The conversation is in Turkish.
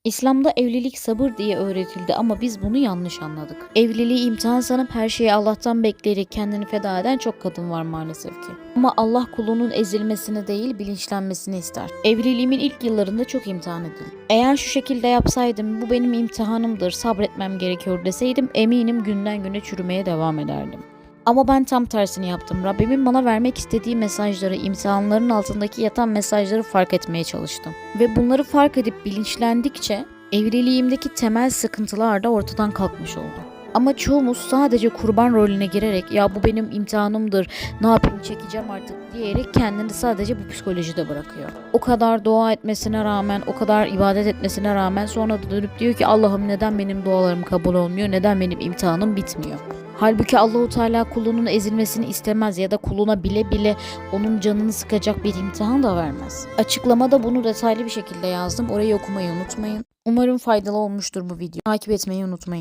İslam'da evlilik sabır diye öğretildi ama biz bunu yanlış anladık. Evliliği imtihan sanıp her şeyi Allah'tan bekleyerek kendini feda eden çok kadın var maalesef ki. Ama Allah kulunun ezilmesini değil bilinçlenmesini ister. Evliliğimin ilk yıllarında çok imtihan edildim. Eğer şu şekilde yapsaydım bu benim imtihanımdır, sabretmem gerekiyor deseydim eminim günden güne çürümeye devam ederdim. Ama ben tam tersini yaptım. Rabbimin bana vermek istediği mesajları, imtihanların altındaki yatan mesajları fark etmeye çalıştım. Ve bunları fark edip bilinçlendikçe evliliğimdeki temel sıkıntılar da ortadan kalkmış oldu. Ama çoğumuz sadece kurban rolüne girerek ya bu benim imtihanımdır, ne yapayım çekeceğim artık diyerek kendini sadece bu psikolojide bırakıyor. O kadar dua etmesine rağmen, o kadar ibadet etmesine rağmen sonra da dönüp diyor ki Allah'ım neden benim dualarım kabul olmuyor, neden benim imtihanım bitmiyor? Halbuki Allahu Teala kulunun ezilmesini istemez ya da kuluna bile bile onun canını sıkacak bir imtihan da vermez. Açıklamada bunu detaylı bir şekilde yazdım. Orayı okumayı unutmayın. Umarım faydalı olmuştur bu video. Takip etmeyi unutmayın.